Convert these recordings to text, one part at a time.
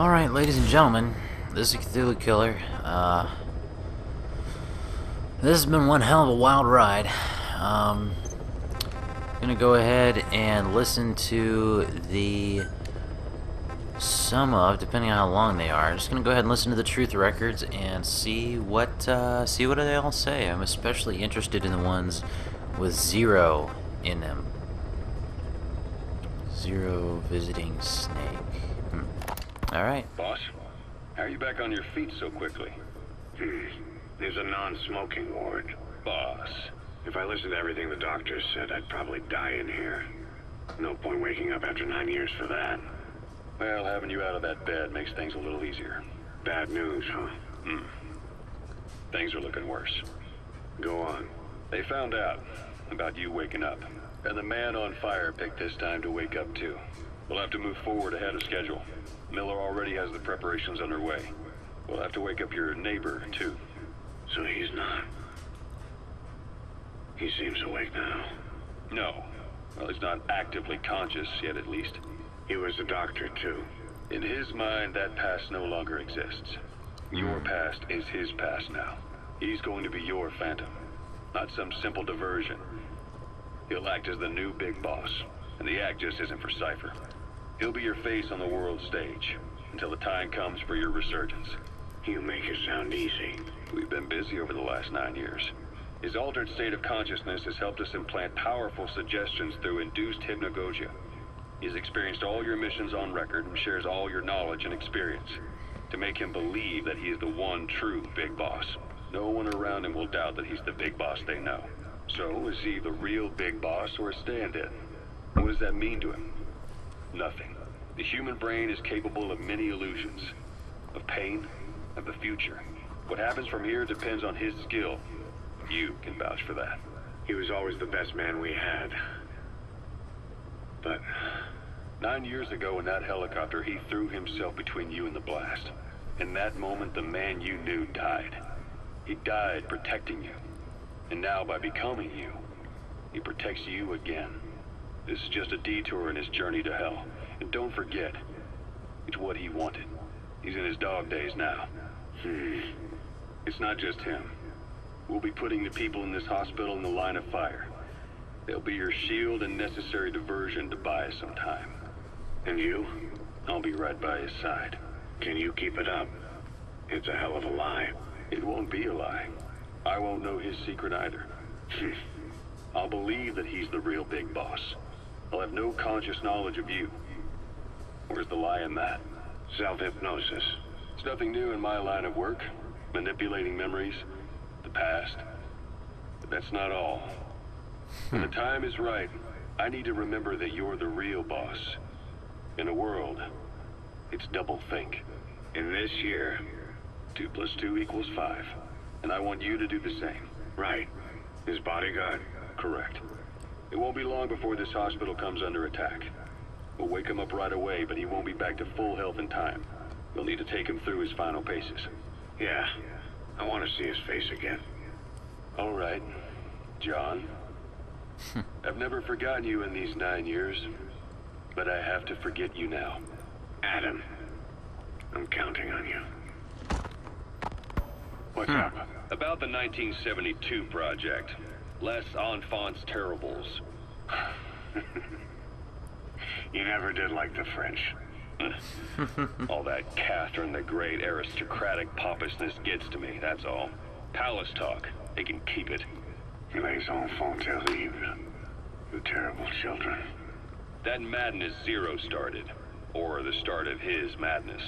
Alright, ladies and gentlemen, this is Ktulu Killer. This has been one hell of a wild ride. Gonna go ahead and listen to the sum of, depending on how long they are. Just gonna go ahead and listen to the truth records and see what they all say. I'm especially interested in the ones with zero in them. Zero visiting snake. Alright. Boss, how are you back on your feet so quickly? There's a non-smoking ward. Boss. If I listened to everything the doctors said, I'd probably die in here. No point waking up after 9 years for that. Well, having you out of that bed makes things a little easier. Bad news, huh? Things are looking worse. Go on. They found out about you waking up, and the man on fire picked this time to wake up too. We'll have to move forward ahead of schedule. Miller already has the preparations underway. We'll have to wake up your neighbor too. So he's not. He seems awake now. No. Well, he's not actively conscious yet, at least. He was a doctor too. In his mind, that past no longer exists. Your past is his past now. He's going to be your phantom, not some simple diversion. He'll act as the new big boss, and the act just isn't for Cypher. He'll be your face on the world stage, until the time comes for your resurgence. You make it sound easy. We've been busy over the last 9 years. His altered state of consciousness has helped us implant powerful suggestions through induced hypnagogia. He's experienced all your missions on record and shares all your knowledge and experience to make him believe that he is the one true big boss. No one around him will doubt that he's the big boss they know. So, is he the real big boss or a stand-in? What does that mean to him? Nothing. The human brain is capable of many illusions. Of pain, of the future. What happens from here depends on his skill. You can vouch for that. He was always the best man we had. But 9 years ago in that helicopter, he threw himself between you and the blast. In that moment, the man you knew died. He died protecting you. And now, by becoming you, he protects you again. This is just a detour in his journey to hell. And don't forget, it's what he wanted. He's in his dog days now. It's not just him. We'll be putting the people in this hospital in the line of fire. They'll be your shield and necessary diversion to buy us some time. And you? I'll be right by his side. Can you keep it up? It's a hell of a lie. It won't be a lie. I won't know his secret either. I'll believe that he's the real big boss. I'll have no conscious knowledge of you. Where's the lie in that? Self-hypnosis. It's nothing new in my line of work. Manipulating memories, the past. But that's not all. When the time is right, I need to remember that you're the real boss. In a world, it's double think. In this year, 2 + 2 = 5. And I want you to do the same. right. His bodyguard. Correct. It won't be long before this hospital comes under attack. We'll wake him up right away, but he won't be back to full health in time. We'll need to take him through his final paces. Yeah. I want to see his face again. All right, John. I've never forgotten you in these 9 years, but I have to forget you now. Adam. I'm counting on you. What's up? About the 1972 project. Les Enfants Terribles. You never did like the French. All that Catherine the Great aristocratic pompousness gets to me, that's all. Palace talk. They can keep it. Les enfants terribles. You terrible children. That madness Zero started. Or the start of his madness.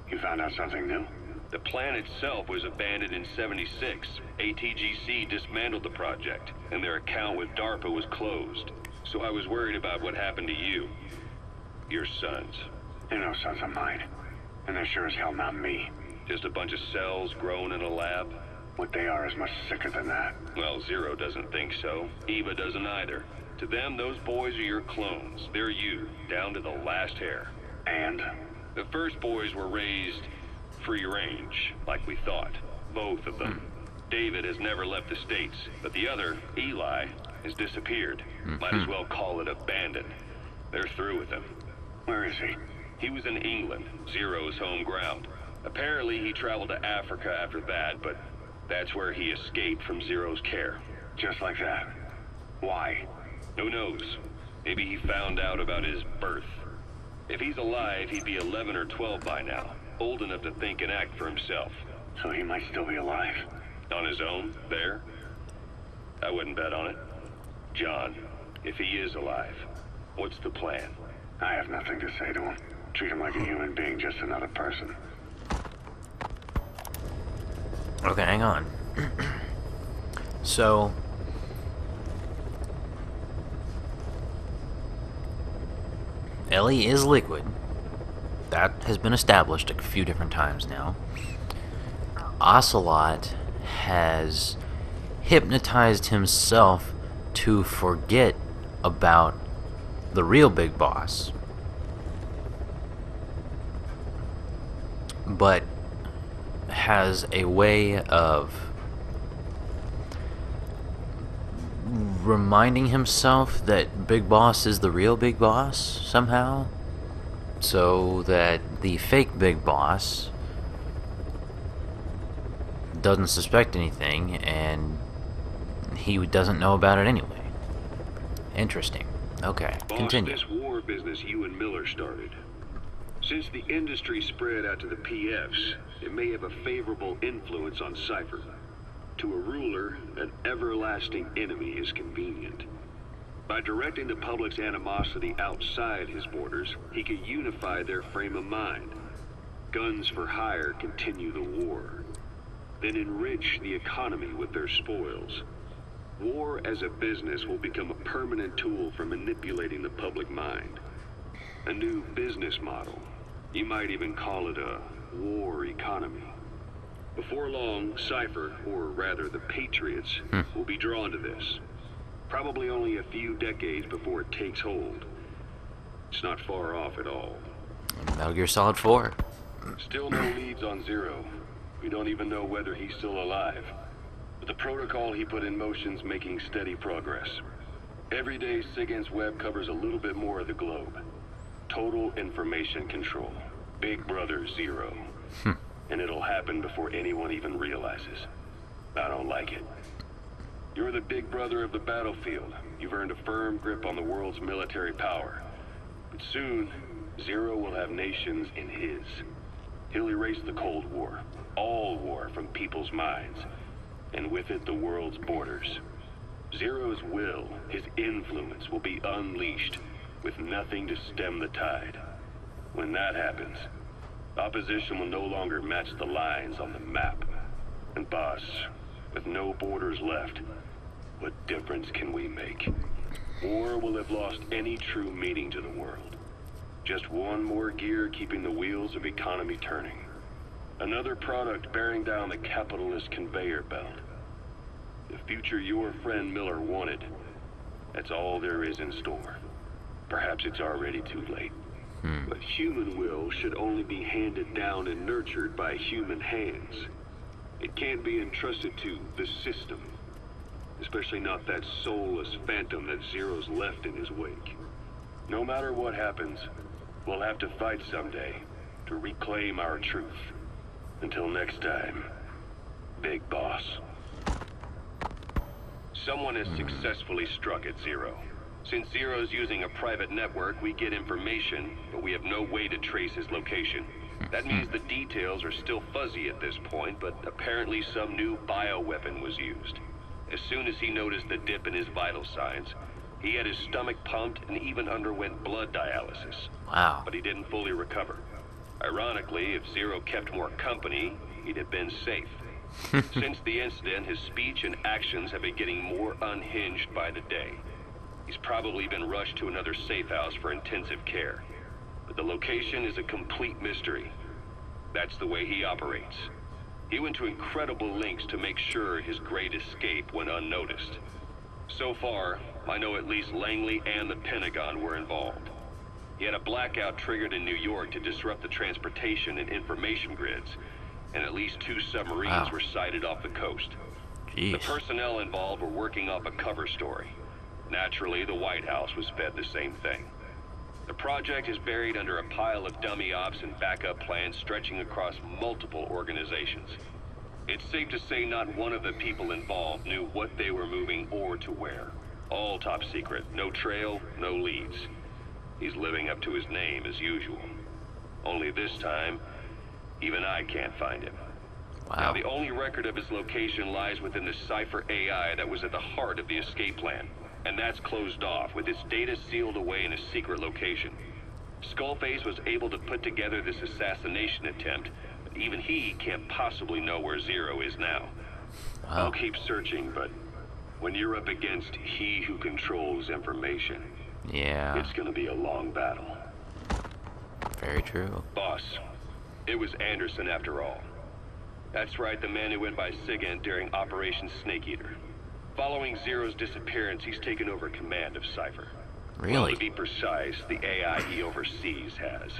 You found out something new? The plan itself was abandoned in '76. ATGC dismantled the project, and their account with DARPA was closed. So I was worried about what happened to you. Your sons. They're no sons of mine. And they're sure as hell not me. Just a bunch of cells grown in a lab? What they are is much sicker than that. Well, Zero doesn't think so. Eva doesn't either. To them, those boys are your clones. They're you, down to the last hair. And? The first boys were raised free range, like we thought. Both of them. David has never left the States, but the other, Eli, has disappeared. Might as well call it abandoned. They're through with him. Where is he? He was in England, Zero's home ground. Apparently he traveled to Africa after that, but that's where he escaped from Zero's care. Just like that. Why? Who knows? Maybe he found out about his birth. If he's alive, he'd be 11 or 12 by now, old enough to think and act for himself. So he might still be alive. On his own, there? I wouldn't bet on it. John, if he is alive, what's the plan? I have nothing to say to him. Treat him like a human being, just another person. Okay, hang on. So, Ellie is liquid. That has been established a few different times now. Ocelot has hypnotized himself to forget about the real big boss. But has a way of reminding himself that Big Boss is the real Big Boss somehow, so that the fake Big Boss doesn't suspect anything and he doesn't know about it anyway. Interesting. Okay, Boss, continue. this war business you and Miller started. Since the industry spread out to the PFs, it may have a favorable influence on Cypher. To a ruler, an everlasting enemy is convenient. By directing the public's animosity outside his borders, he could unify their frame of mind. Guns for hire continue the war. Then enrich the economy with their spoils. War as a business will become a permanent tool for manipulating the public mind. A new business model. You might even call it a war economy. Before long, Cypher, or rather the Patriots, will be drawn to this. Probably only a few decades before it takes hold. It's not far off at all. Metal Gear Solid 4. Still no leads on Zero. We don't even know whether he's still alive. But the protocol he put in motion's making steady progress. Every day, SIGINT's web covers a little bit more of the globe. Total information control. Big Brother Zero. And it'll happen before anyone even realizes. I don't like it. You're the big brother of the battlefield. You've earned a firm grip on the world's military power. But soon, Zero will have nations in his. He'll erase the Cold War. All war from people's minds. And with it, the world's borders. Zero's will, his influence, will be unleashed, with nothing to stem the tide. When that happens, opposition will no longer match the lines on the map. And boss, with no borders left, what difference can we make? War will have lost any true meaning to the world. Just one more gear keeping the wheels of economy turning. Another product bearing down the capitalist conveyor belt. The future your friend Miller wanted, that's all there is in store. Perhaps it's already too late. But human will should only be handed down and nurtured by human hands. It can't be entrusted to the system. Especially not that soulless phantom that Zero's left in his wake. No matter what happens, we'll have to fight someday to reclaim our truth. Until next time, Big Boss. Someone has successfully struck at Zero. Since Zero's using a private network, we get information, but we have no way to trace his location. That means the details are still fuzzy at this point, but apparently some new bioweapon was used. As soon as he noticed the dip in his vital signs, he had his stomach pumped and even underwent blood dialysis. Wow. But he didn't fully recover. Ironically, if Zero kept more company, he'd have been safe. Since the incident, his speech and actions have been getting more unhinged by the day. He's probably been rushed to another safe house for intensive care. But the location is a complete mystery. That's the way he operates. He went to incredible lengths to make sure his great escape went unnoticed. So far, I know at least Langley and the Pentagon were involved. He had a blackout triggered in New York to disrupt the transportation and information grids, and at least 2 submarines were sighted off the coast. Jeez. The personnel involved were working off a cover story. Naturally, the White House was fed the same thing. The project is buried under a pile of dummy ops and backup plans stretching across multiple organizations. It's safe to say not one of the people involved knew what they were moving or to where. All top secret, no trail, no leads. He's living up to his name as usual. Only this time, even I can't find him. Wow. Now, the only record of his location lies within the Cypher AI that was at the heart of the escape plan. And that's closed off, with its data sealed away in a secret location. Skullface was able to put together this assassination attempt, but even he can't possibly know where Zero is now. Wow. I'll keep searching, but when you're up against he who controls information, Yeah. it's gonna be a long battle. Very true. Boss, it was Anderson after all. That's right, the man who went by SIGINT during Operation Snake Eater. Following Zero's disappearance, he's taken over command of Cypher. Well, Really? to be precise, the AI he oversees has.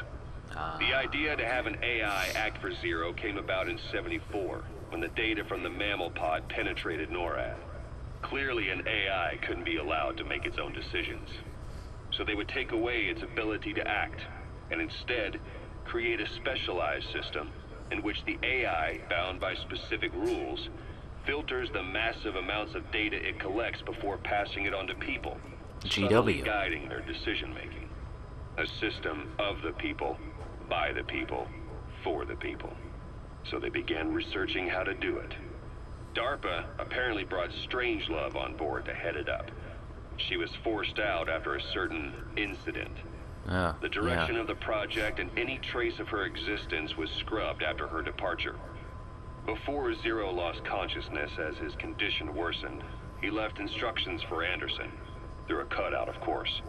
The idea to have an AI act for Zero came about in '74, when the data from the mammal pod penetrated NORAD. Clearly, an AI couldn't be allowed to make its own decisions. So they would take away its ability to act, and instead, create a specialized system in which the AI, bound by specific rules, filters the massive amounts of data it collects before passing it on to people, subtly GW. guiding their decision-making. A system of the people, by the people, for the people. So they began researching how to do it. DARPA apparently brought Strangelove on board to head it up. She was forced out after a certain incident. Oh, The direction of the project and any trace of her existence was scrubbed after her departure. Before Zero lost consciousness as his condition worsened, he left instructions for Anderson. Through a cutout, of course.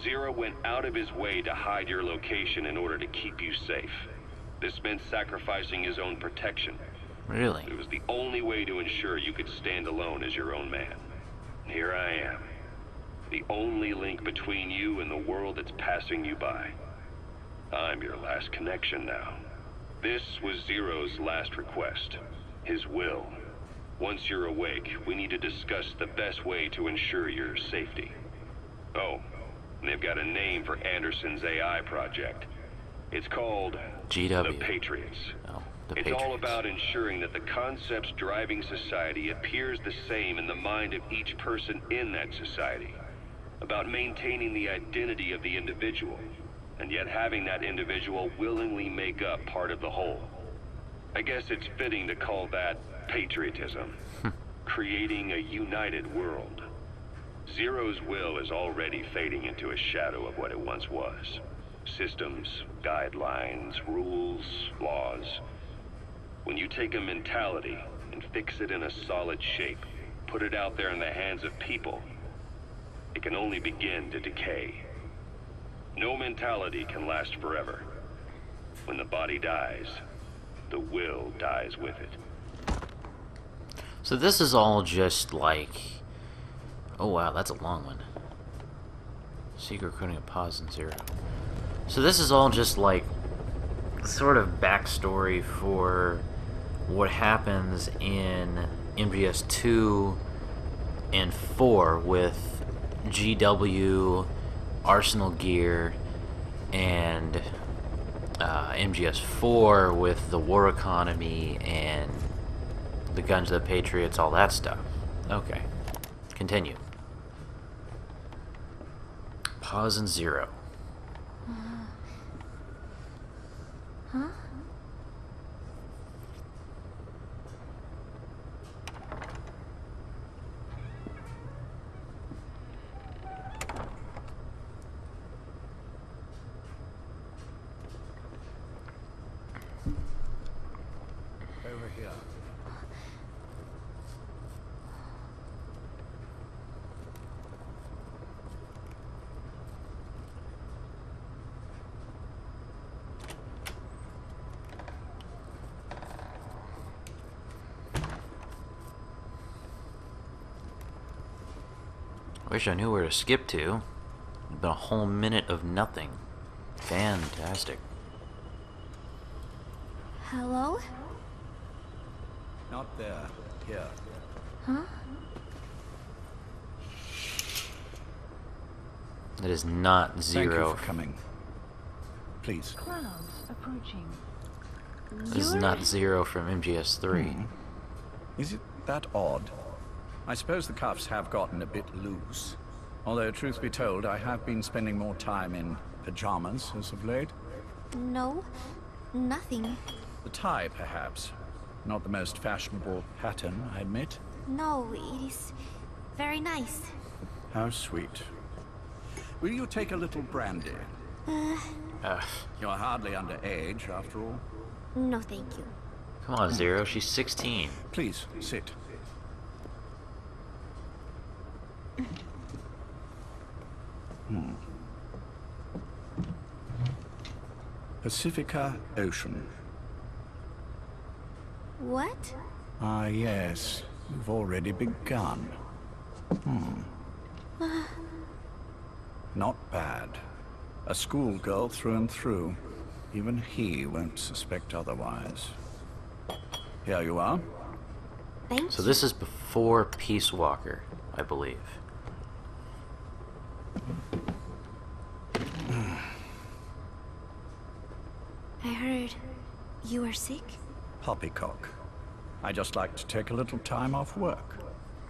Zero went out of his way to hide your location in order to keep you safe. This meant sacrificing his own protection. Really? It was the only way to ensure you could stand alone as your own man. Here I am. The only link between you and the world that's passing you by. I'm your last connection now. This was Zero's last request. His will. Once you're awake, we need to discuss the best way to ensure your safety. Oh, and they've got a name for Anderson's AI project. It's called GW. The Patriots. Oh, the It's Patriots. all about ensuring that the concepts driving society appears the same in the mind of each person in that society. About maintaining the identity of the individual, and yet having that individual willingly make up part of the whole. I guess it's fitting to call that patriotism. Creating a united world. Zero's will is already fading into a shadow of what it once was. Systems, guidelines, rules, laws. When you take a mentality and fix it in a solid shape, put it out there in the hands of people, it can only begin to decay. No mentality can last forever. When the body dies, the will dies with it. So this is all just like... Oh wow, that's a long one. Secret recording of Pause and Zero. So this is all just like sort of backstory for what happens in MGS2 and 4 with GW, Arsenal Gear, and MGS4 with the war economy and the Guns of the Patriots, all that stuff. Okay. Continue. Pause and Zero. Huh? Over here. Wish I knew where to skip to. It's been a whole minute of nothing. Fantastic. Hello? Not there. Here. Huh? It is not Thank you Zero. for coming. Please. Clouds approaching. This is not Zero from MGS3. Is it that odd? I suppose the cuffs have gotten a bit loose. Although, truth be told, I have been spending more time in pajamas as of late. No, nothing. The tie, perhaps. Not the most fashionable pattern, I admit. No, it is very nice. How sweet. Will you take a little brandy? Ugh. You're hardly underage, after all. No, thank you. Come on, Zero. She's 16. Please, sit. Pacifica Ocean. What? Ah, yes. You've already begun. Not bad. A schoolgirl through and through. Even he won't suspect otherwise. Here you are. Thank So you. this is before Peace Walker, I believe. I heard you were sick. Poppycock. I just like to take a little time off work.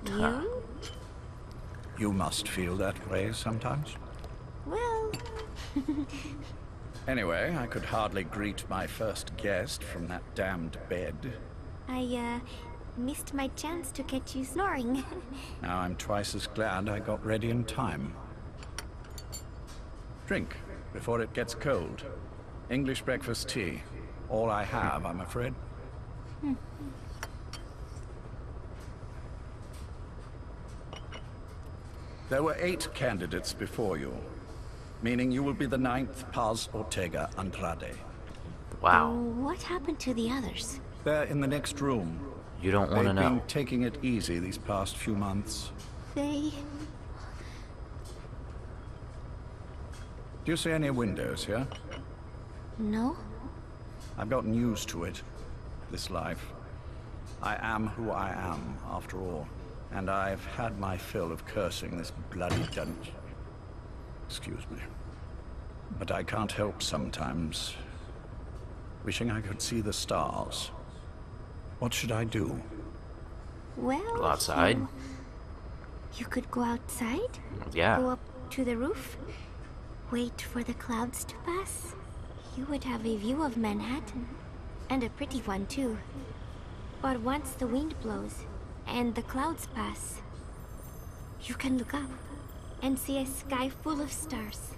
You? You must feel that way sometimes. Well, Anyway, I could hardly greet my first guest from that damned bed. I missed my chance to catch you snoring. Now I'm twice as glad I got ready in time. Drink, before it gets cold. English breakfast tea. All I have, I'm afraid. There were 8 candidates before you, meaning you will be the 9th Paz Ortega Andrade. Wow. What happened to the others? They're in the next room. You don't want to They've know. been taking it easy these past few months. They... Do you see any windows here? No? I've gotten used to it, this life. I am who I am, after all. And I've had my fill of cursing this bloody dungeon. Excuse me. But I can't help sometimes wishing I could see the stars. What should I do? Well, Go outside? You could go outside, go Yeah. up to the roof, wait for the clouds to pass. You would have a view of Manhattan, and a pretty one too. But once the wind blows, and the clouds pass, you can look up and see a sky full of stars.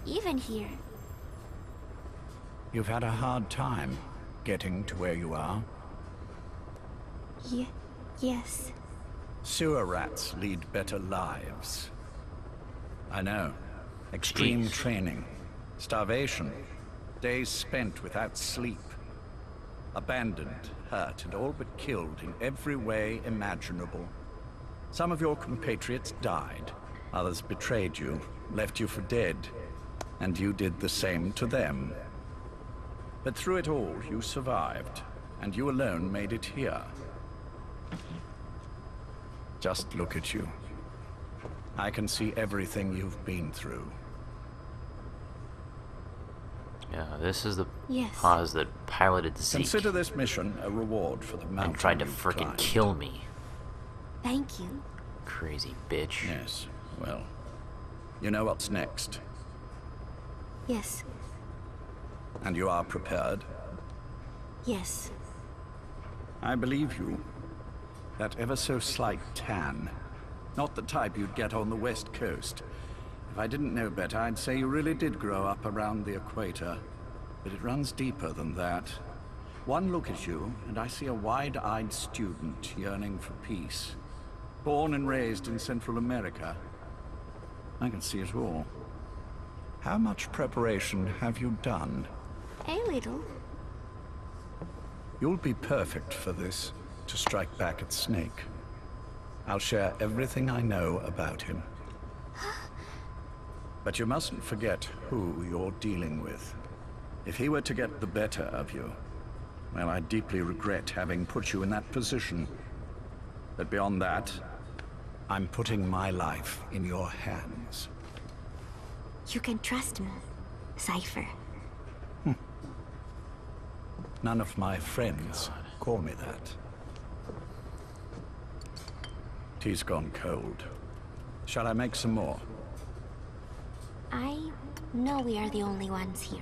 Even here. You've had a hard time getting to where you are. Yes. Sewer rats lead better lives. I know. Extreme Jeez. training, starvation, days spent without sleep. Abandoned, hurt, and all but killed in every way imaginable. Some of your compatriots died. Others betrayed you, left you for dead. And you did the same to them. But through it all, you survived. And you alone made it here. Just look at you. I can see everything you've been through. Yeah, this is the Yes. Paz that piloted Zeke Consider this mission a reward for the mountain and tried to you've frickin' climbed. kill me. Thank you. Crazy bitch. Yes, well, you know what's next. Yes. And you are prepared. Yes. I believe you. That ever so slight tan. Not the type you'd get on the West Coast. If I didn't know better, I'd say you really did grow up around the equator. But it runs deeper than that. One look at you, and I see a wide-eyed student yearning for peace. Born and raised in Central America. I can see it all. How much preparation have you done? A little. You'll be perfect for this, to strike back at Snake. I'll share everything I know about him. But you mustn't forget who you're dealing with. If he were to get the better of you, well, I deeply regret having put you in that position. But beyond that, I'm putting my life in your hands. You can trust me, Cypher. None of my friends call me that. Tea's gone cold. Shall I make some more? I know we are the only ones here.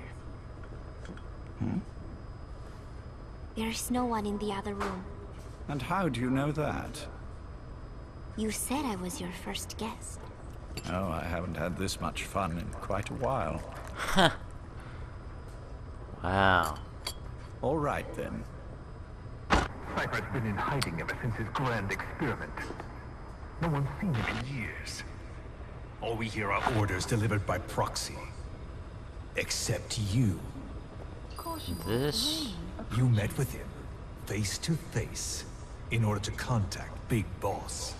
There's no one in the other room. And how do you know that? You said I was your first guest. Oh, I haven't had this much fun in quite a while. Wow. All right, then. Cypher's been in hiding ever since his grand experiment. No one's seen him in years. All we hear are orders delivered by proxy. Except you. This... You met with him, face to face, in order to contact Big Boss.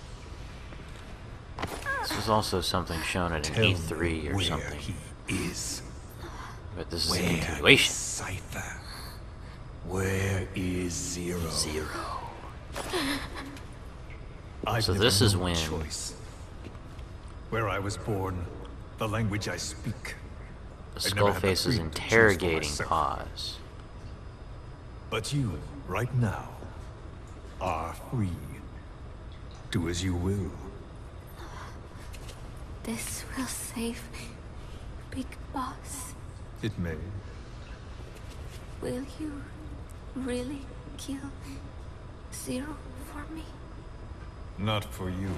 This is also something shown at an Tell me E3 or where something. he is. But this is a Where continuation. is Cypher? Where is Zero? Zero. I've So never this is known when- choice. Where I was born, the language I speak. The I've never had the Skullface is freedom to choose for interrogating myself. Pause. But you, right now, are free. Do as you will. This will save Big Boss. It may. Will you really kill Zero for me? Not for you.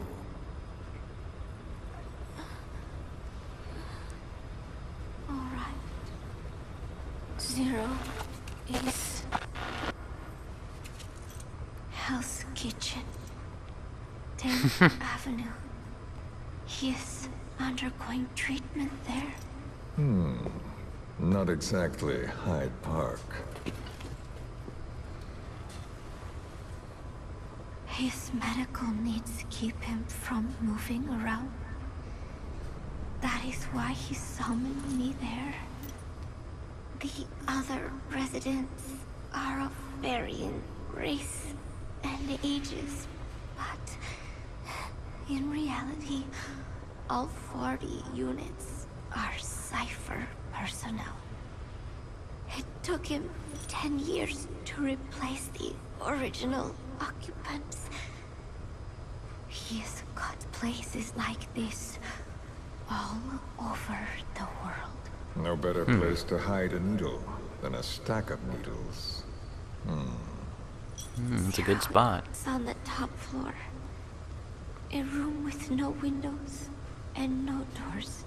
All right. Zero is Hell's Kitchen, 10th Avenue. He is undergoing treatment there. Not exactly Hyde Park. His medical needs keep him from moving around. That is why he summoned me there. The other residents are of varying race and ages, but in reality, all 40 units are Cypher personnel. It took him 10 years to replace the original occupants. He has got places like this all over the world. No better place to hide a needle than a stack of needles. It's a good spot. It's on the top floor. A room with no windows and no doors.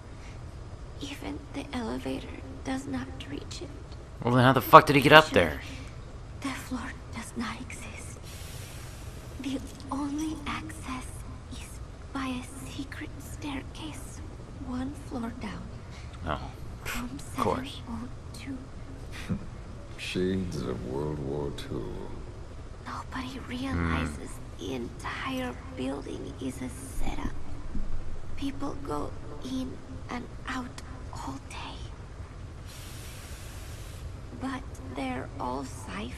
Even the elevator does not reach it. Well, then how the fuck did he get up there? The floor does not exist. The only access is by a secret staircase 1 floor down. Oh, Room of course. 702. Shades of World War II. Nobody realizes the entire building is a setup. People go in and out all day. But they're all Cypher.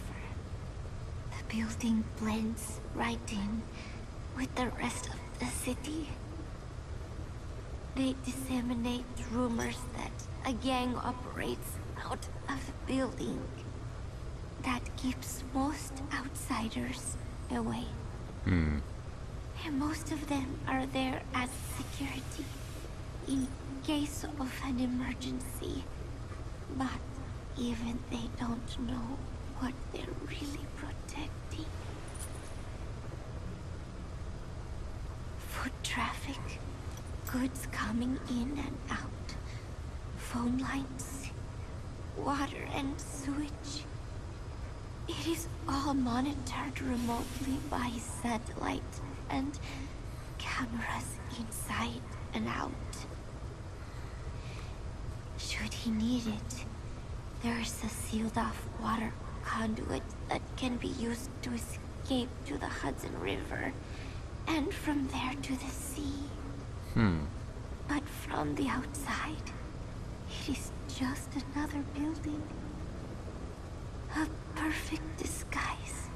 The building blends right in with the rest of the city. They disseminate rumors that a gang operates out of the building. That keeps most outsiders away. And most of them are there as security in case of an emergency. But even they don't know what they're really protecting. Foot traffic, goods coming in and out, phone lines, water and sewage. It is all monitored remotely by satellite and cameras inside and out. Should he need it, there is a sealed-off water conduit that can be used to escape to the Hudson River, and from there to the sea. But from the outside, it is just another building. A perfect disguise.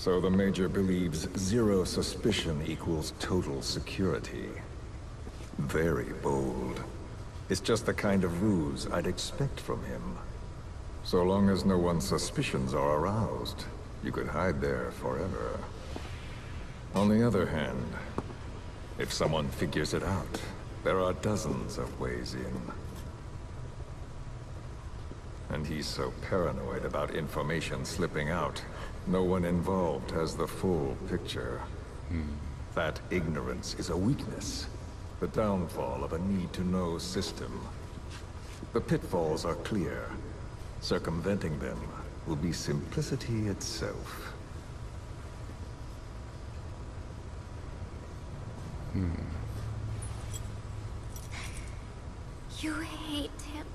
So the Major believes zero suspicion equals total security. Very bold. It's just the kind of ruse I'd expect from him. So long as no one's suspicions are aroused, you could hide there forever. On the other hand, if someone figures it out, there are dozens of ways in. And he's so paranoid about information slipping out, no one involved has the full picture. That ignorance is a weakness, the downfall of a need-to-know system. The pitfalls are clear. Circumventing them will be simplicity itself. You hate him,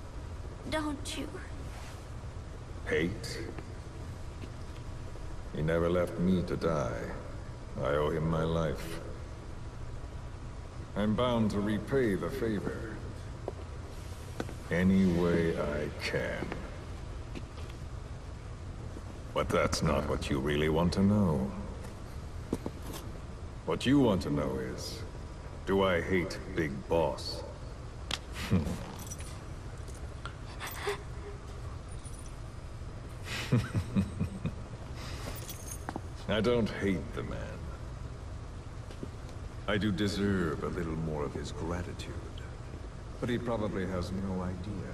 don't you? Hate? He never left me to die. I owe him my life. I'm bound to repay the favor. Any way I can. But that's not what you really want to know. What you want to know is, do I hate Big Boss? I don't hate the man. I do deserve a little more of his gratitude. But he probably has no idea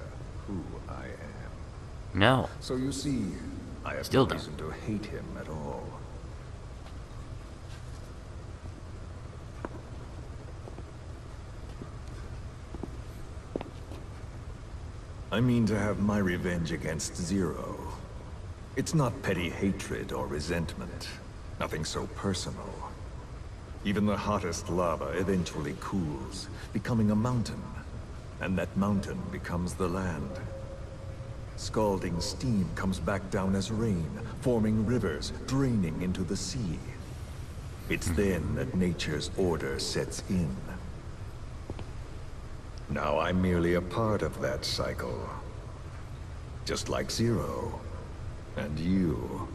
who I am. No. So you see, I have Still no don't. reason to hate him at all. I mean to have my revenge against Zero. It's not petty hatred or resentment. Nothing so personal. Even the hottest lava eventually cools, becoming a mountain. And that mountain becomes the land. Scalding steam comes back down as rain, forming rivers, draining into the sea. It's then that nature's order sets in. Now I'm merely a part of that cycle. Just like Zero. And you.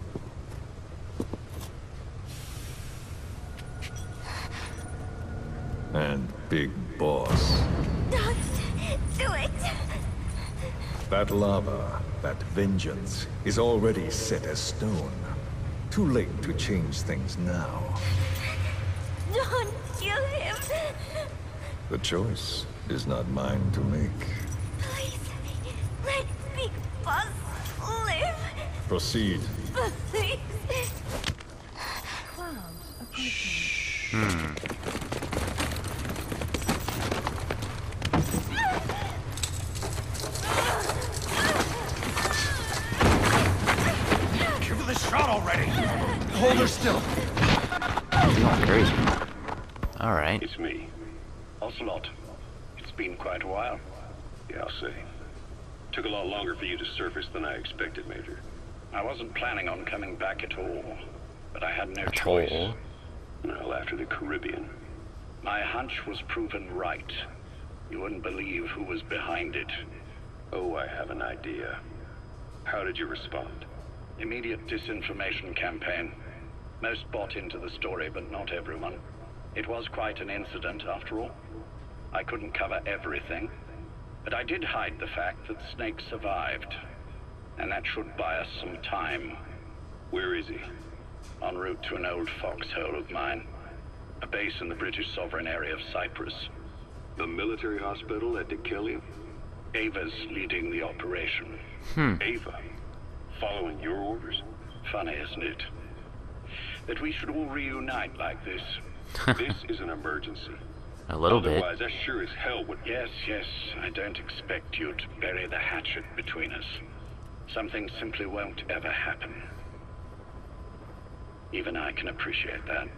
And Big Boss. Don't do it! That lava, that vengeance, is already set as stone. Too late to change things now. Don't kill him! The choice is not mine to make. Please, let Big Boss live! Proceed. Please! Give her the shot already! Hold her still! He's going crazy. Alright. It's me, Ocelot. It's been quite a while. Yeah, I'll say. Took a lot longer for you to surface than I expected, Major. I wasn't planning on coming back at all, but I had no choice. Well, after the Caribbean. My hunch was proven right. You wouldn't believe who was behind it. Oh, I have an idea. How did you respond? Immediate disinformation campaign. Most bought into the story, but not everyone. It was quite an incident, after all. I couldn't cover everything, but I did hide the fact that Snake survived. And that should buy us some time. Where is he? En route to an old foxhole of mine. A base in the British sovereign area of Cyprus. The military hospital at Dikelia? Ava's leading the operation. Ava? Following your orders? Funny, isn't it? That we should all reunite like this. This is an emergency. A little bit. Otherwise, I sure as hell would... Yes, I don't expect you to bury the hatchet between us. Something simply won't ever happen. Even I can appreciate that.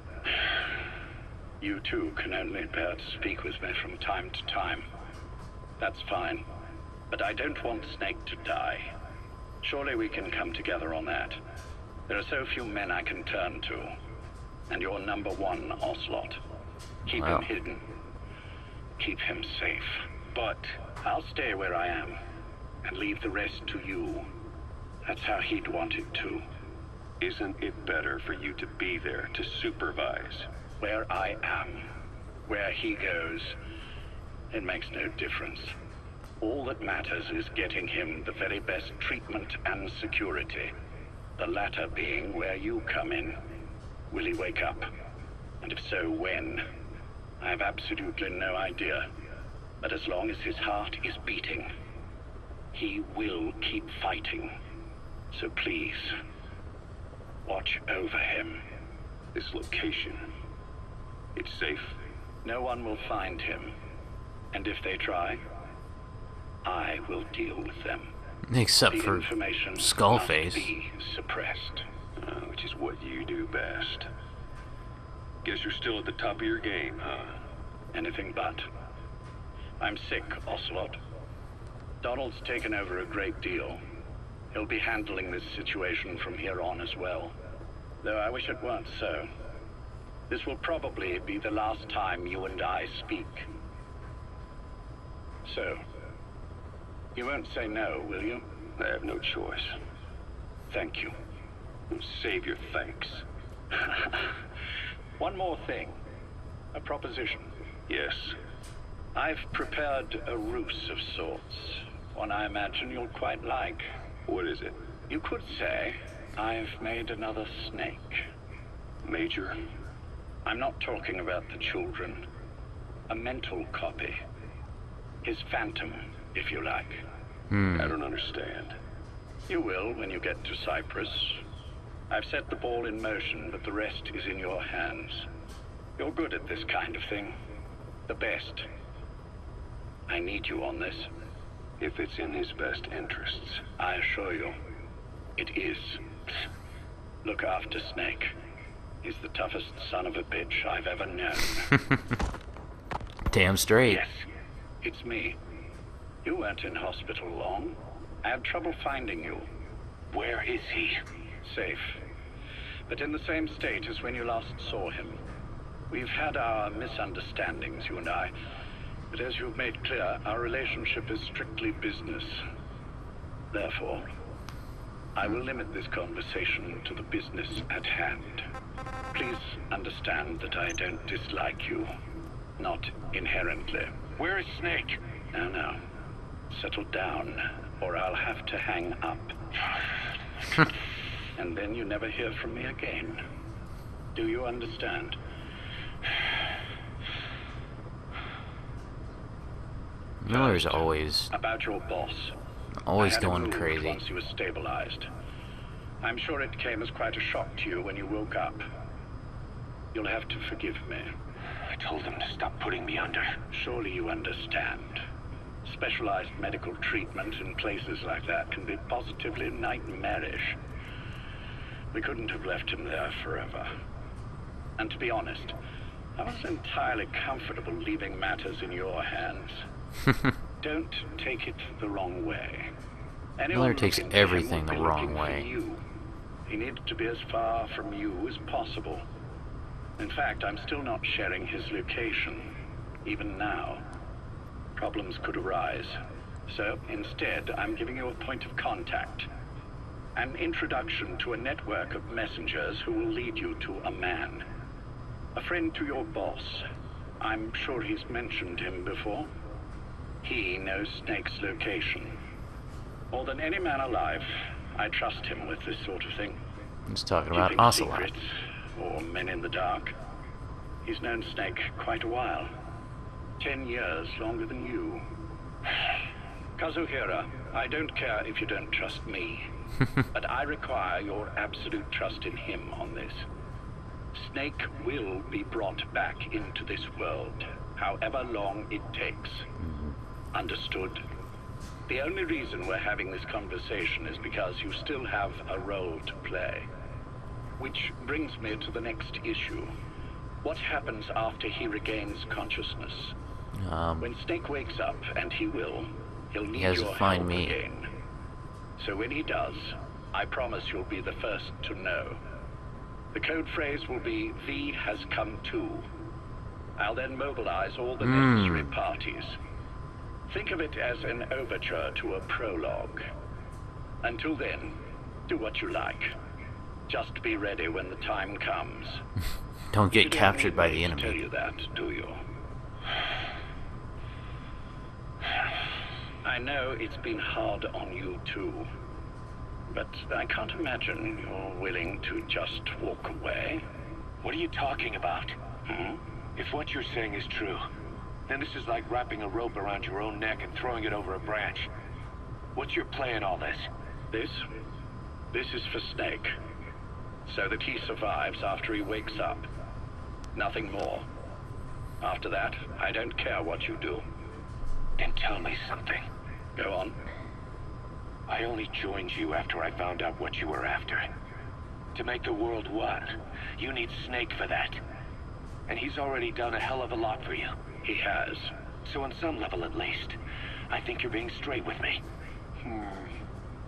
You too can only bear to speak with me from time to time. That's fine. But I don't want Snake to die. Surely we can come together on that. There are so few men I can turn to. And you're number one, Ocelot. Keep him hidden. Keep him safe. But I'll stay where I am. And leave the rest to you. That's how he'd want it too. Isn't it better for you to be there to supervise? Where I am, where he goes, it makes no difference. All that matters is getting him the very best treatment and security. The latter being where you come in. Will he wake up? And if so, when? I have absolutely no idea. But as long as his heart is beating, he will keep fighting. So please, watch over him. This location, it's safe? No one will find him. And if they try, I will deal with them. Except The for information Skullface. must be suppressed. Which is what you do best. Guess you're still at the top of your game, huh? Anything but. I'm sick, Ocelot. Donald's taken over a great deal. He'll be handling this situation from here on as well. Though I wish it weren't so. This will probably be the last time you and I speak. So, you won't say no, will you? I have no choice. Thank you. Save your thanks. One more thing. A proposition. Yes. I've prepared a ruse of sorts. One I imagine you'll quite like. What is it? You could say I've made another snake. Major? I'm not talking about the children. A mental copy. His phantom, if you like. I don't understand. You will when you get to Cyprus. I've set the ball in motion, but the rest is in your hands. You're good at this kind of thing. The best. I need you on this. If it's in his best interests. I assure you, it is. Look after Snake. He's the toughest son of a bitch I've ever known. Damn straight. Yes, it's me. You weren't in hospital long. I had trouble finding you. Where is he? Safe. But in the same state as when you last saw him. We've had our misunderstandings, you and I. But as you've made clear, our relationship is strictly business. Therefore, I will limit this conversation to the business at hand. Please understand that I don't dislike you. Not inherently. Where is Snake? No. Settle down, or I'll have to hang up. And then you never hear from me again. Do you understand? Miller's always About your boss. I had going him moved crazy. Once he was stabilized. I'm sure it came as quite a shock to you when you woke up. You'll have to forgive me. I told him to stop putting me under. Surely you understand. Specialized medical treatment in places like that can be positively nightmarish. We couldn't have left him there forever. And to be honest, I wasn't entirely comfortable leaving matters in your hands. Don't take it the wrong way. Miller takes looking for him everything would the be wrong looking for way. you. He needed to be as far from you as possible. In fact, I'm still not sharing his location, even now. Problems could arise. So instead, I'm giving you a point of contact. An introduction to a network of messengers who will lead you to a man. A friend to your boss. I'm sure he's mentioned him before. He knows Snake's location. More than any man alive, I trust him with this sort of thing. He's talking about Keeping Ocelot. secrets, or men in the dark. He's known Snake quite a while. 10 years longer than you. Kazuhira, I don't care if you don't trust me, but I require your absolute trust in him on this. Snake will be brought back into this world, however long it takes. Understood? The only reason we're having this conversation is because you still have a role to play. Which brings me to the next issue. What happens after he regains consciousness? When Snake wakes up, and he will, he'll need has to your find help me. again. So when he does, I promise you'll be the first to know. The code phrase will be, V has come to. I'll then mobilize all the necessary parties. Think of it as an overture to a prologue. Until then, do what you like. Just be ready when the time comes. Don't get You don't captured need by me the to enemy. tell you that, do you? I know it's been hard on you too, but I can't imagine you're willing to just walk away. What are you talking about? If what you're saying is true, then this is like wrapping a rope around your own neck and throwing it over a branch. What's your play in all this? This is for Snake, so that he survives after he wakes up. Nothing more. After that, I don't care what you do. Then tell me something. Go on. I only joined you after I found out what you were after. To make the world one, you need Snake for that. And he's already done a hell of a lot for you. He has. So on some level at least, I think you're being straight with me.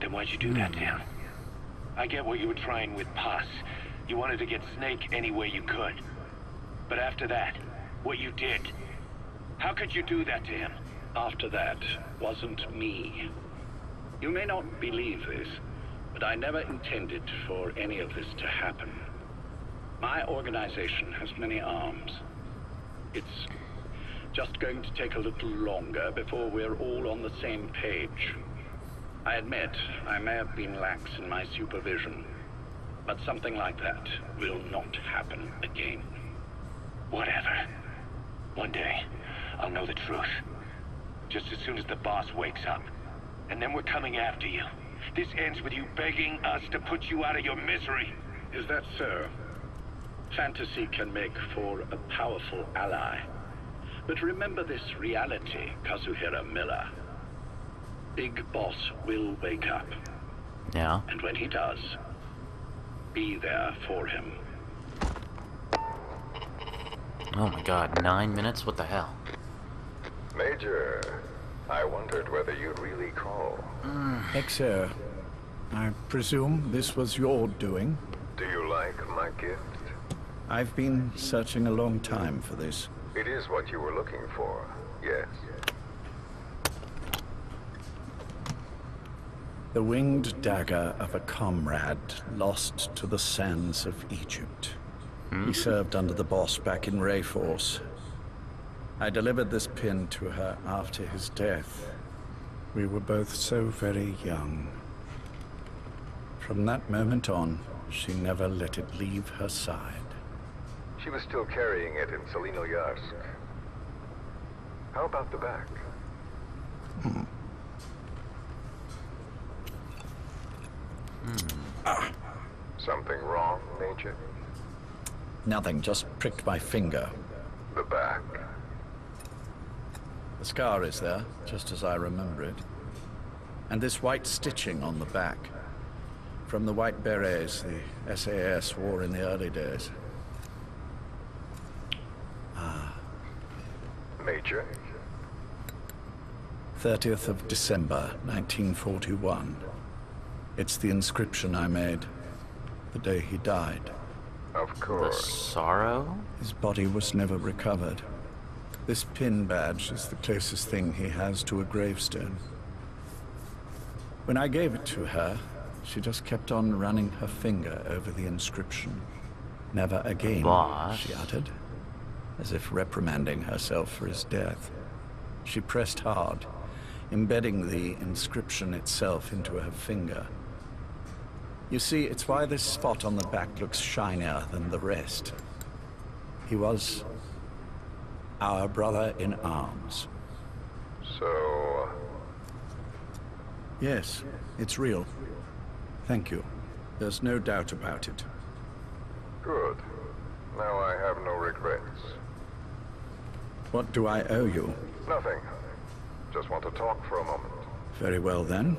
Then why'd you do that to him? I get what you were trying with Paz. You wanted to get Snake any way you could. But after that, what you did, how could you do that to him? After that wasn't me. You may not believe this, but I never intended for any of this to happen. My organization has many arms. It's just going to take a little longer before we're all on the same page. I admit I may have been lax in my supervision, but something like that will not happen again. Whatever. One day, I'll know the truth. Just as soon as the boss wakes up. And then we're coming after you. This ends with you begging us to put you out of your misery. Is that so? Fantasy can make for a powerful ally. But remember this reality, Kazuhira Miller. Big Boss will wake up. Yeah. And when he does, be there for him. Oh my god, 9 minutes? What the hell? Major, I wondered whether you'd really call. Exer, I presume this was your doing? Do you like my gift? I've been searching a long time for this. It is what you were looking for, yes. The winged dagger of a comrade lost to the sands of Egypt. He served under the boss back in Rayforce. I delivered this pin to her after his death. We were both so very young. From that moment on, she never let it leave her side. She was still carrying it in Selino-Yarsk. How about the back? Something wrong, Major? Nothing, just pricked my finger. The back. The scar is there, just as I remember it. And this white stitching on the back. From the white berets the SAS wore in the early days. Major? 30th of December, 1941. It's the inscription I made the day he died. Of The course. sorrow? His body was never recovered. This pin badge is the closest thing he has to a gravestone. When I gave it to her, she just kept on running her finger over the inscription. Never again, Boss. she uttered, as if reprimanding herself for his death. She pressed hard, embedding the inscription itself into her finger. You see, it's why this spot on the back looks shinier than the rest. He was our brother in arms. So, Yes, it's real. Thank you. There's no doubt about it. good. Now I have no regrets. What do I owe you? Nothing. Just want to talk for a moment. Very well then.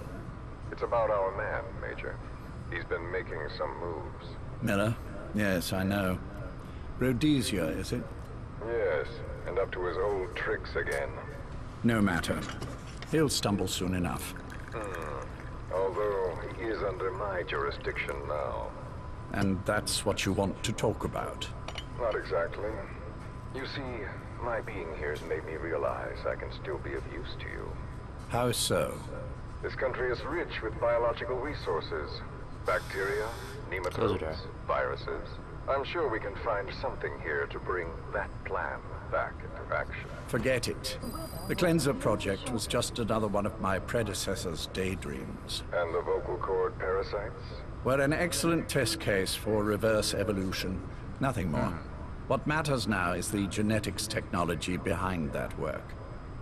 It's about our man, Major. He's been making some moves. Miller? Yes, I know. Rhodesia, is it? Yes, and up to his old tricks again. No matter. He'll stumble soon enough. Although he is under my jurisdiction now. And that's what you want to talk about. Not exactly. You see, my being here has made me realize I can still be of use to you. How so? This country is rich with biological resources. Bacteria, Close it, nematodes, viruses. I'm sure we can find something here to bring that plan back into action. Forget it. The Cleanser project was just another one of my predecessor's daydreams. And the vocal cord parasites? We're an excellent test case for reverse evolution. Nothing more. What matters now is the genetics technology behind that work.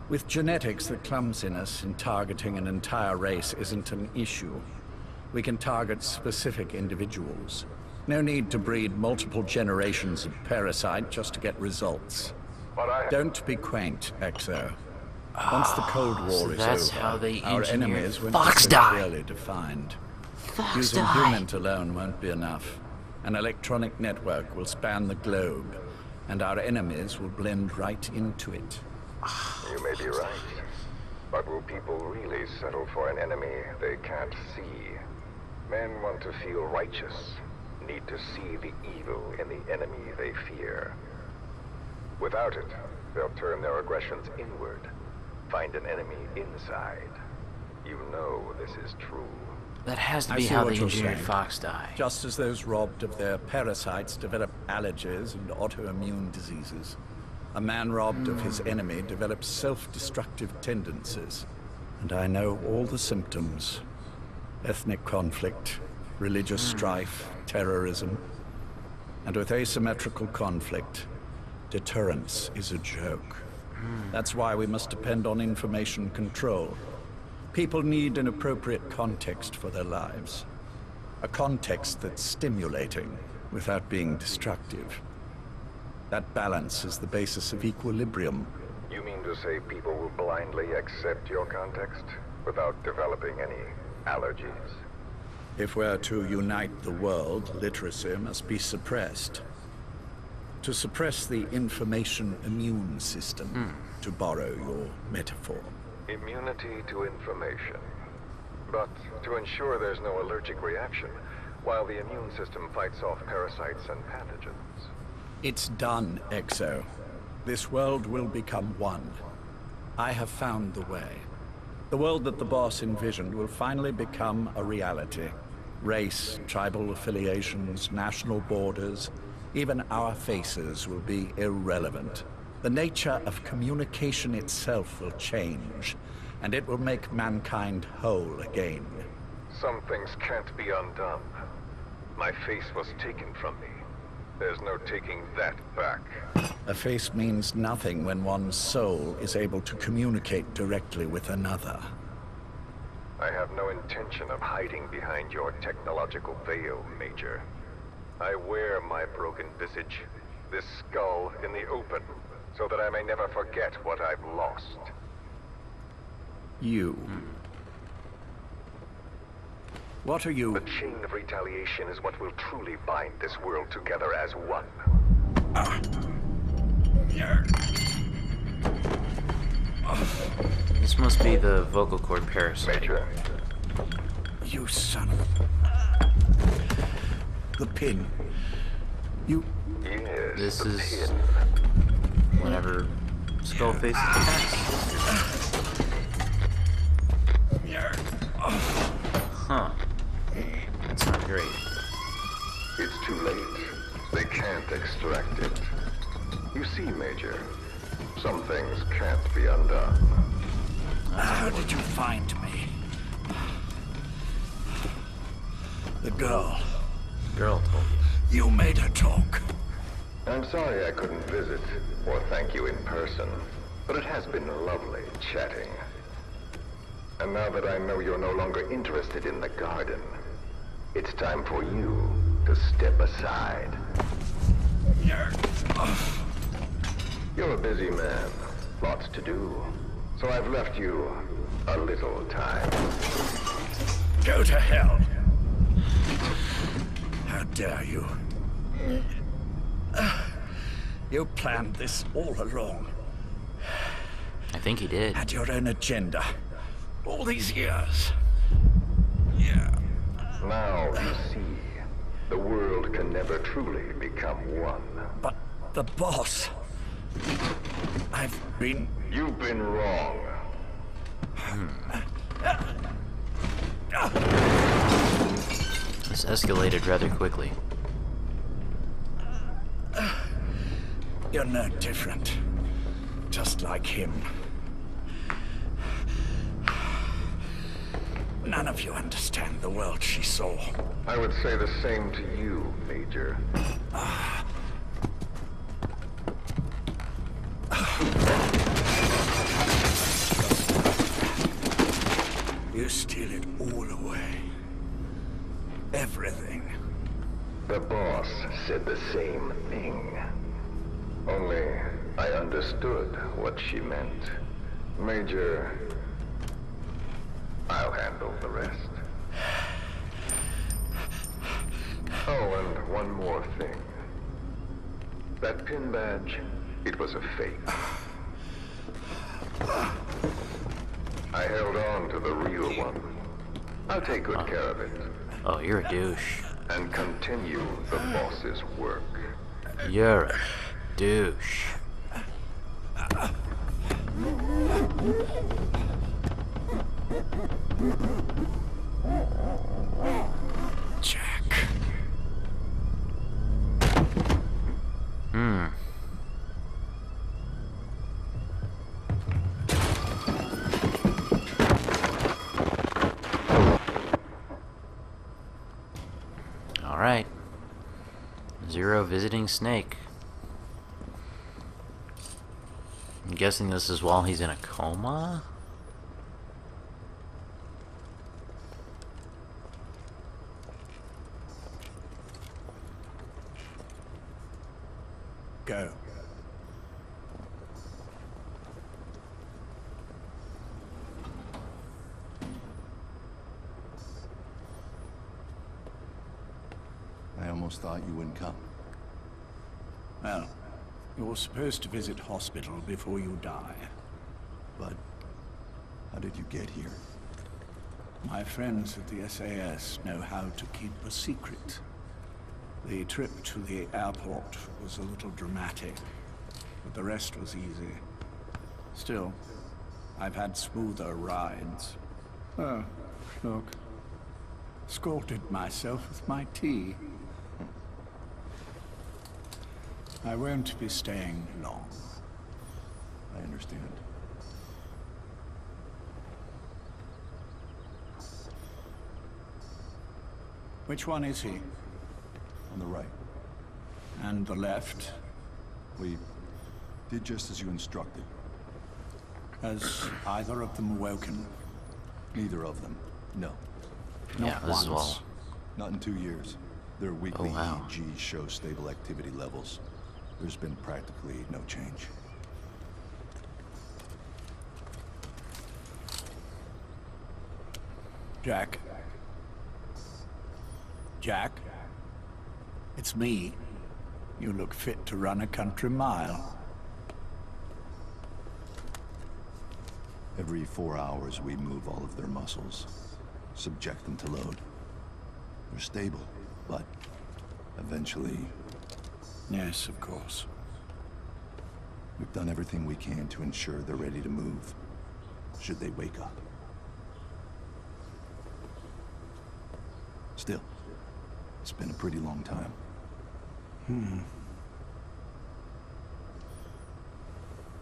With genetics, the clumsiness in targeting an entire race isn't an issue. We can target specific individuals. No need to breed multiple generations of parasite just to get results. Don't be quaint, Exo. Once the Cold War so is that's over, how they our engineered enemies won't Fox be so die. clearly defined. Fox Using die. humans alone won't be enough. An electronic network will span the globe, and our enemies will blend right into it. You may be right. But will people really settle for an enemy they can't see? Men want to feel righteous, need to see the evil in the enemy they fear. Without it, they'll turn their aggressions inward, find an enemy inside. You know this is true. That has to I be see how what they you're engineered saying. Fox die. Just as those robbed of their parasites develop allergies and autoimmune diseases, a man robbed of his enemy develops self-destructive tendencies. And I know all the symptoms. Ethnic conflict, religious strife, terrorism. And with asymmetrical conflict, deterrence is a joke. That's why we must depend on information control. People need an appropriate context for their lives. A context that's stimulating without being destructive. That balance is the basis of equilibrium. You mean to say people will blindly accept your context without developing any allergies? If we're to unite the world, literacy must be suppressed. To suppress the information immune system, to borrow your metaphor. Immunity to information. But to ensure there's no allergic reaction, while the immune system fights off parasites and pathogens. It's done, Exo. This world will become one. I have found the way. The world that the boss envisioned will finally become a reality. Race, tribal affiliations, national borders, even our faces will be irrelevant. The nature of communication itself will change, and it will make mankind whole again. Some things can't be undone. My face was taken from me. There's no taking that back. A face means nothing when one's soul is able to communicate directly with another. I have no intention of hiding behind your technological veil, Major. I wear my broken visage, this skull, in the open, so that I may never forget what I've lost. You. What are you? The chain of retaliation is what will truly bind this world together as one. This must be the vocal cord parasite. Major, You son of the pin. You... yes, This the is pin. whenever Skullface attacks. Huh. That's not great. It's too late. They can't extract it. You see, Major, some things can't be undone. How did you find me? The girl. Girl told you. You made her talk. I'm sorry I couldn't visit or thank you in person, but it has been lovely chatting. And now that I know you're no longer interested in the garden, it's time for you to step aside. You're a busy man, lots to do, so I've left you a little time. Go to hell. How dare you? You planned this all along. I think he did. Had your own agenda. All these years. Yeah. Now you see, the world can never truly become one. But the boss... You've been wrong. This escalated rather quickly. You're no different. Just like him. None of you understand the world she saw. I would say the same to you, Major. You steal it all away. Everything. The boss said the same thing. Only I understood what she meant. Major, I'll handle the rest. Oh, and one more thing. That pin badge, it was a fake. I held on to the real one. I'll take good care of it. Oh, you're a douche. And continue the boss's work. You're a douche. Jack. Alright. Zero visiting Snake. I'm guessing this is while he's in a coma? Go. I almost thought you wouldn't come. Well, you're supposed to visit hospital before you die. But how did you get here? My friends at the SAS know how to keep a secret. The trip to the airport was a little dramatic, but the rest was easy. Still, I've had smoother rides. Oh, look. Escorted myself with my tea. I won't be staying long. I understand. Which one is he? On the right. And the left? We did just as you instructed. Has either of them awoken? Neither of them. No. Yeah, this is once. all. Not in 2 years. Their weekly wow. EEGs show stable activity levels. There's been practically no change. Jack? Jack? It's me. You look fit to run a country mile. Every 4 hours, we move all of their muscles. Subject them to load. They're stable, but eventually... Yes, of course. We've done everything we can to ensure they're ready to move, should they wake up. Still, it's been a pretty long time.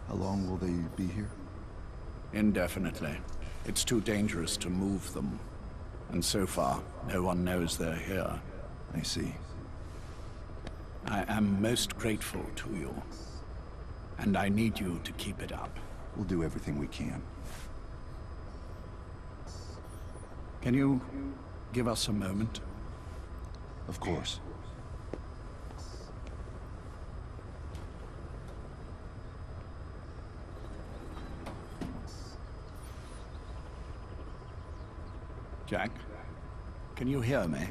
How long will they be here? Indefinitely. It's too dangerous to move them. And so far, no one knows they're here. I see. I am most grateful to you. And I need you to keep it up. We'll do everything we can. Can you give us a moment? Of course. Jack, can you hear me?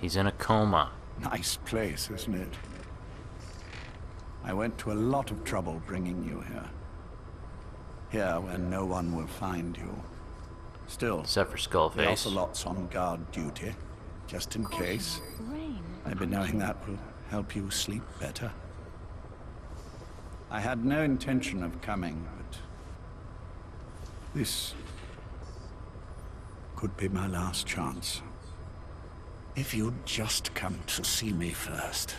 He's in a coma. Nice place, isn't it? I went to a lot of trouble bringing you here. Here, where no one will find you. Still, Except for the Skullface. Ocelot's on guard duty, just in case. Maybe knowing that will help you sleep better. I had no intention of coming, but... this could be my last chance. If you'd just come to see me first.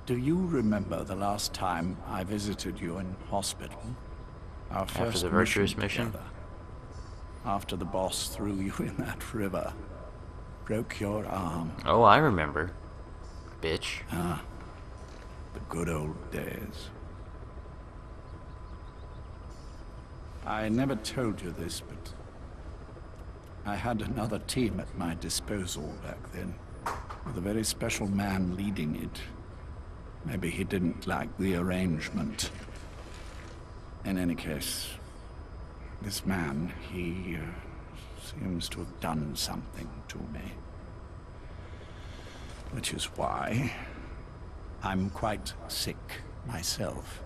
Do you remember the last time I visited you in hospital? Our first After the virtuous mission? together. After the boss threw you in that river. Broke your arm. Oh, I remember. Bitch. Ah, the good old days. I never told you this, but I had another team at my disposal back then, with a very special man leading it. Maybe he didn't like the arrangement. In any case, this man, he seems to have done something to me. Which is why I'm quite sick myself.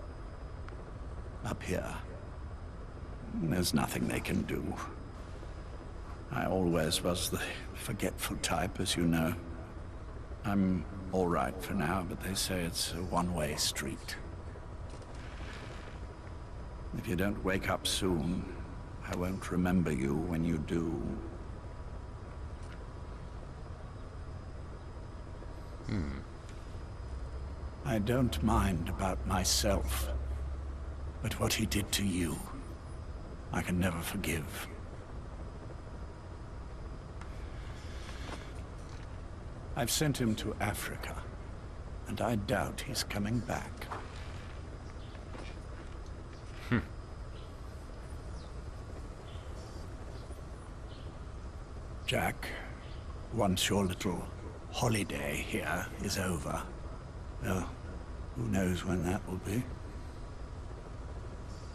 Up here. There's nothing they can do. I always was the forgetful type, as you know. I'm all right for now, but they say it's a one-way street. If you don't wake up soon, I won't remember you when you do. I don't mind about myself, but what he did to you, I can never forgive. I've sent him to Africa, and I doubt he's coming back. Jack, once your little holiday here is over, well, who knows when that will be.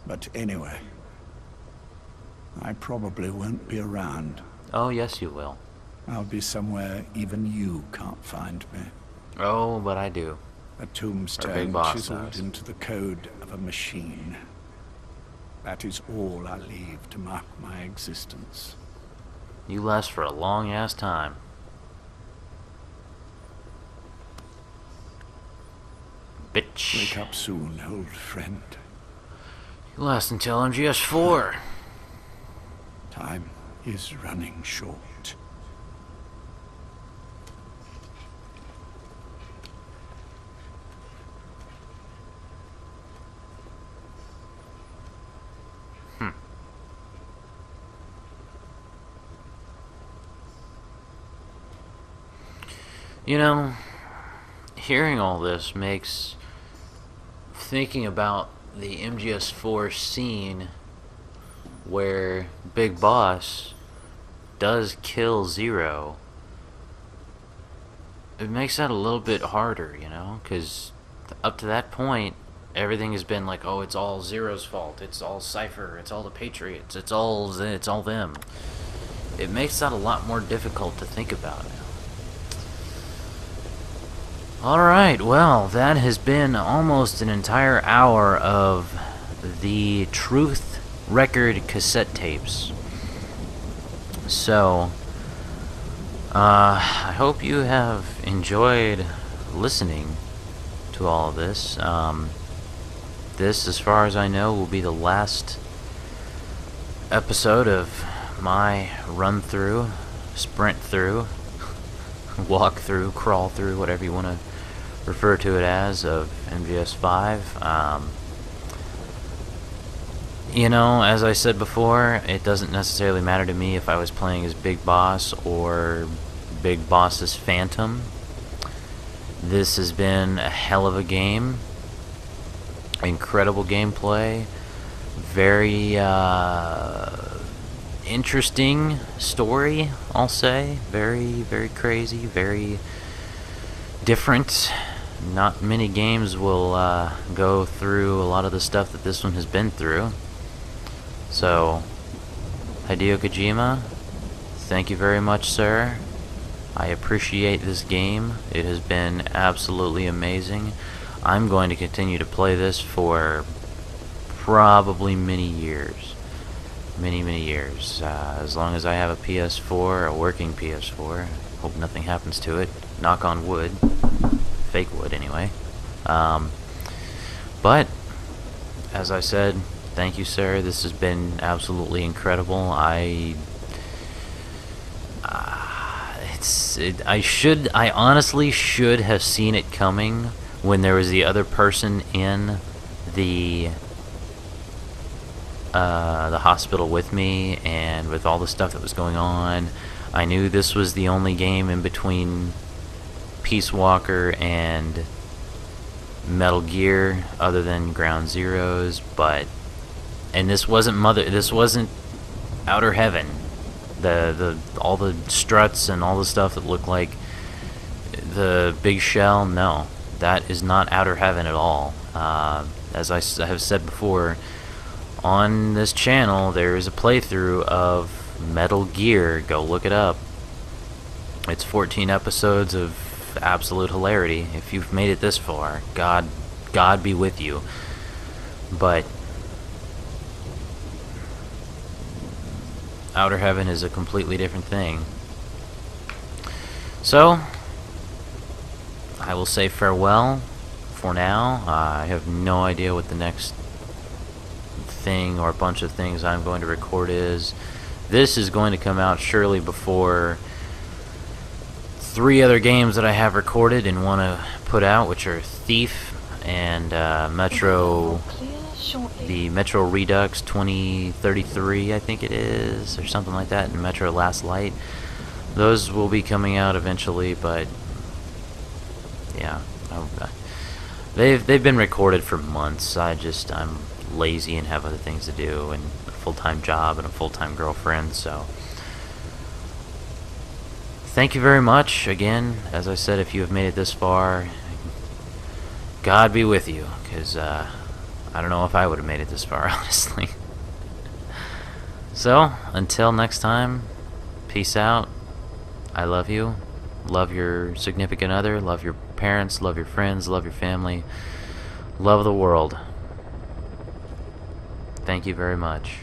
But anyway, I probably won't be around. Oh, yes, you will. I'll be somewhere even you can't find me. Oh, but I do. A tombstone chiseled into the code of a machine. That is all I leave to mark my existence. You last for a long-ass time. Bitch. Wake up soon, old friend. You last until MGS5. Time is running short. You know, hearing all this makes thinking about the MGS4 scene where Big Boss does kill Zero. It makes that a little bit harder, you know, because up to that point, everything has been like, oh, it's all Zero's fault, it's all Cypher, it's all the Patriots, it's all them. It makes that a lot more difficult to think about now. Alright, well, that has been almost an entire hour of the Truth Record cassette tapes. So, I hope you have enjoyed listening to all of this. This, as far as I know, will be the last episode of my run-through, sprint-through, walk-through, crawl-through, whatever you want to refer to it as, of MGS5. You know, as I said before, it doesn't necessarily matter to me if I was playing as Big Boss or Big Boss's Phantom. This has been a hell of a game. Incredible gameplay. Very interesting story, I'll say. Very, very crazy. Very different. Not many games will go through a lot of the stuff that this one has been through. So, Hideo Kojima, thank you very much, sir. I appreciate this game. It has been absolutely amazing. I'm going to continue to play this for probably many years. Many years. As long as I have a PS4, a working PS4. Hope nothing happens to it. Knock on wood. Fake wood, anyway. But, as I said, Thank you, sir. This has been absolutely incredible. I honestly should have seen it coming when there was the other person in the hospital with me, and with all the stuff that was going on. I knew this was the only game in between Peace Walker and Metal Gear other than Ground Zeroes, and this wasn't Outer Heaven. All the struts and all the stuff that looked like the big shell, no, that is not Outer Heaven at all. As I have said before, on this channel there is a playthrough of Metal Gear. Go look it up. It's 14 episodes of absolute hilarity. If you've made it this far, God be with you. But Outer Heaven is a completely different thing. So I will say farewell for now. I have no idea what the next thing or bunch of things I'm going to record is. This is going to come out surely before 3 other games that I have recorded and want to put out, which are Thief and the Metro Redux 2033, I think it is, or something like that, and Metro Last Light. Those will be coming out eventually, but yeah, they've been recorded for months. I'm lazy and have other things to do, and a full-time job and a full-time girlfriend, so thank you very much. Again, as I said, if you have made it this far, God be with you, because I don't know if I would have made it this far, honestly. So, until next time, peace out. I love you. Love your significant other. Love your parents. Love your friends. Love your family. Love the world. Thank you very much.